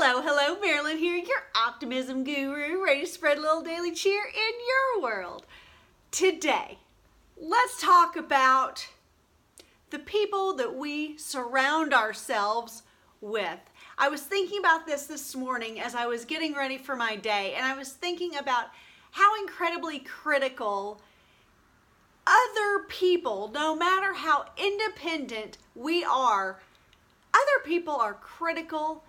Hello, Marilyn here, your optimism guru, ready to spread a little daily cheer in your world. Today, let's talk about the people that we surround ourselves with. I was thinking about this morning as I was getting ready for my day, and I was thinking about how incredibly critical other people, no matter how independent we are, other people are critical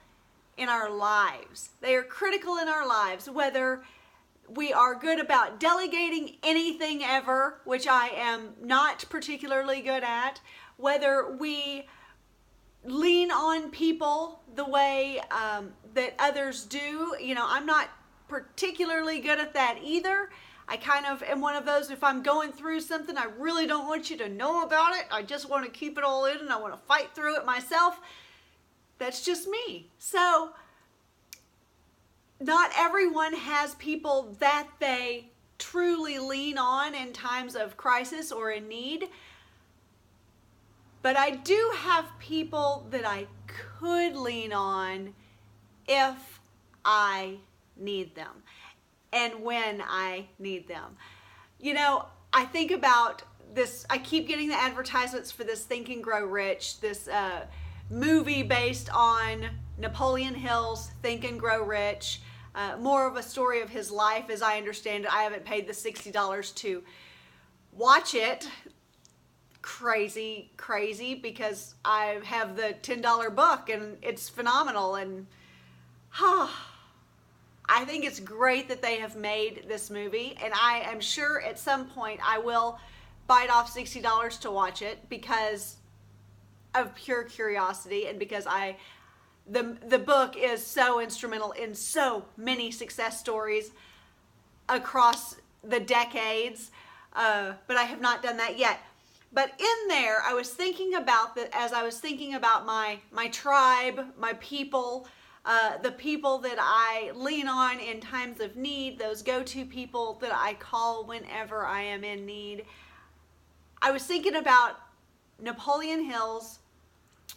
in our lives. They are critical in our lives, whether we are good about delegating anything ever, which I am not particularly good at, whether we lean on people the way that others do. You know, I'm not particularly good at that either. I kind of am one of those, if I'm going through something, I really don't want you to know about it. I just want to keep it all in and I want to fight through it myself. That's just me. So, not everyone has people that they truly lean on in times of crisis or in need. But I do have people that I could lean on if I need them and when I need them. You know, I think about this, I keep getting the advertisements for this Think and Grow Rich, this movie based on Napoleon Hill's Think and Grow Rich, more of a story of his life as I understand it. I haven't paid the $60 to watch it. Crazy, because I have the $10 book and it's phenomenal, and I think it's great that they have made this movie, and I am sure at some point I will bite off $60 to watch it because of pure curiosity and because the book is so instrumental in so many success stories across the decades, but I have not done that yet. But in there, I was thinking about that as I was thinking about my tribe, my people, the people that I lean on in times of need, those go-to people that I call whenever I am in need. I was thinking about Napoleon Hill's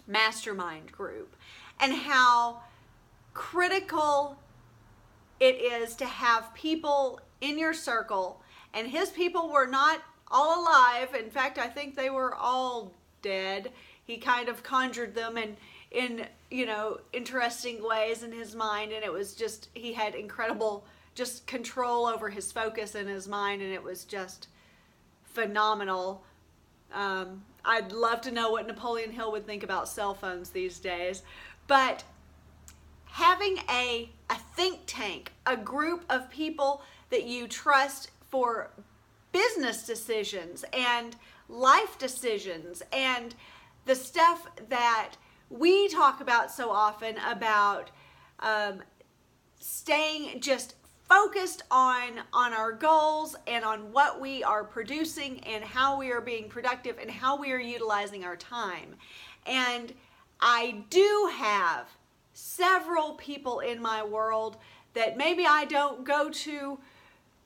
Mastermind Group and how critical it is to have people in your circle. And his people were not all alive. In fact, I think they were all dead. He kind of conjured them in interesting ways in his mind, and it was just, he had incredible just control over his focus in his mind, and it was just phenomenal. I'd love to know what Napoleon Hill would think about cell phones these days. But having a think tank, a group of people that you trust for business decisions and life decisions and the stuff that we talk about so often about staying just focused on our goals and on what we are producing and how we are being productive and how we are utilizing our time. And I do have several people in my world that maybe I don't go to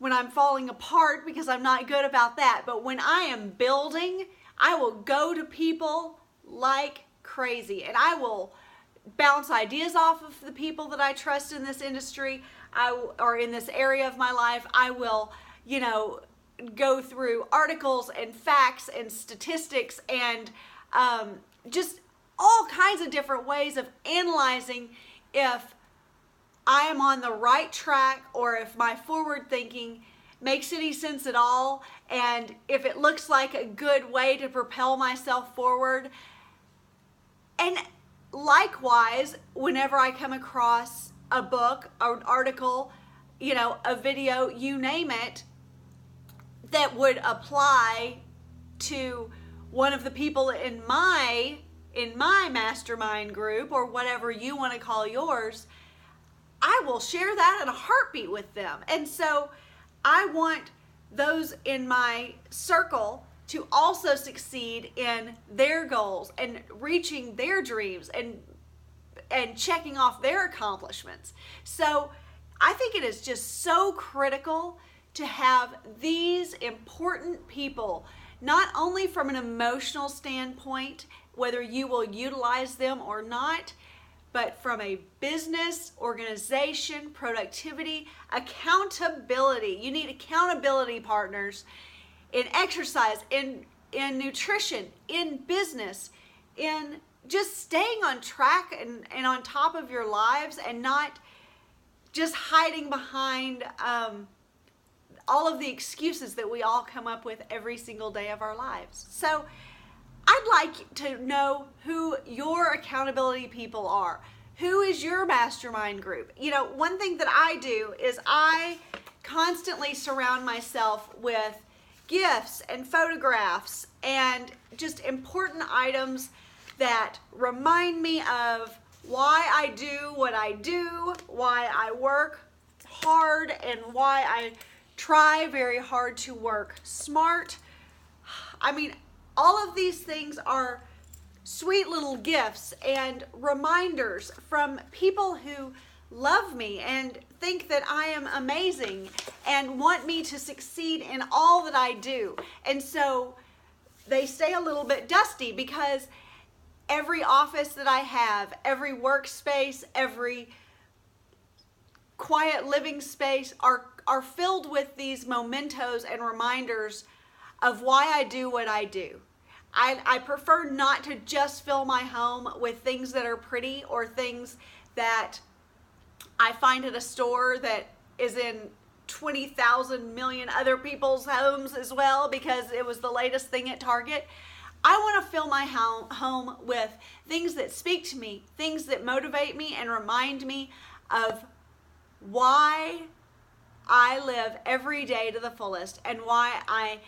when I'm falling apart because I'm not good about that. But when I am building, I will go to people like crazy, and I will bounce ideas off of the people that I trust in this industry or in this area of my life. I will, go through articles and facts and statistics and just all kinds of different ways of analyzing if I am on the right track or if my forward thinking makes any sense at all, and if it looks like a good way to propel myself forward. And likewise, whenever I come across a book, an article, a video, you name it, that would apply to one of the people in my mastermind group or whatever you want to call yours, I will share that in a heartbeat with them. And so I want those in my circle to also succeed in their goals and reaching their dreams and checking off their accomplishments. So I think it is just so critical to have these important people, not only from an emotional standpoint, whether you will utilize them or not, but from a business, organization, productivity, accountability. You need accountability partners in exercise, in nutrition, in business, in just staying on track and on top of your lives, and not just hiding behind all of the excuses that we all come up with every single day of our lives. So I'd like to know who your accountability people are. Who is your mastermind group? You know, one thing that I do is I constantly surround myself with gifts and photographs and just important items that remind me of why I do what I do, why I work hard, and why I try very hard to work smart. I mean, all of these things are sweet little gifts and reminders from people who love me and think that I am amazing and want me to succeed in all that I do. And so they stay a little bit dusty because every office that I have, every workspace, every quiet living space are filled with these mementos and reminders of why I do what I do. I prefer not to just fill my home with things that are pretty or things that I find at a store that is in 20,000 million other people's homes as well because it was the latest thing at Target. I want to fill my home with things that speak to me, things that motivate me and remind me of why I live every day to the fullest and why I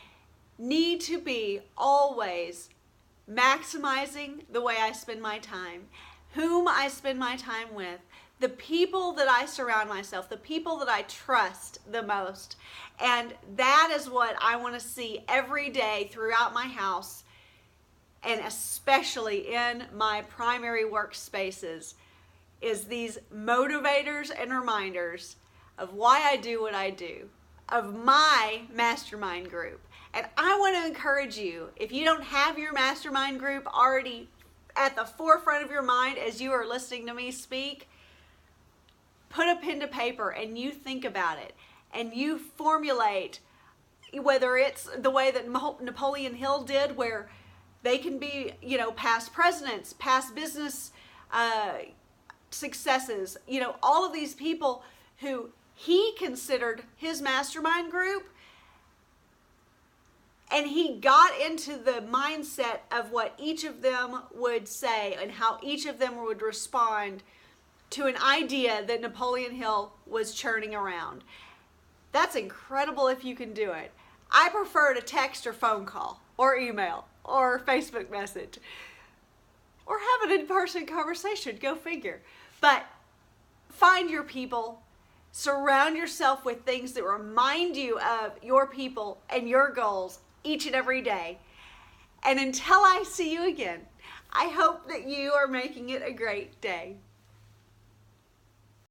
need to be always maximizing the way I spend my time, whom I spend my time with, the people that I surround myself, the people that I trust the most. And that is what I want to see every day throughout my house, and especially in my primary workspaces, is these motivators and reminders of why I do what I do, of my mastermind group. And I want to encourage you, if you don't have your mastermind group already at the forefront of your mind as you are listening to me speak, put a pen to paper and you think about it and you formulate, whether it's the way that Napoleon Hill did, where they can be, you know, past presidents, past business successes, you know, all of these people who he considered his mastermind group. And he got into the mindset of what each of them would say and how each of them would respond to an idea that Napoleon Hill was churning around. That's incredible if you can do it. I prefer to text or phone call or email or Facebook message or have an in-person conversation. Go figure. But find your people. Surround yourself with things that remind you of your people and your goals each and every day. And until I see you again, I hope that you are making it a great day.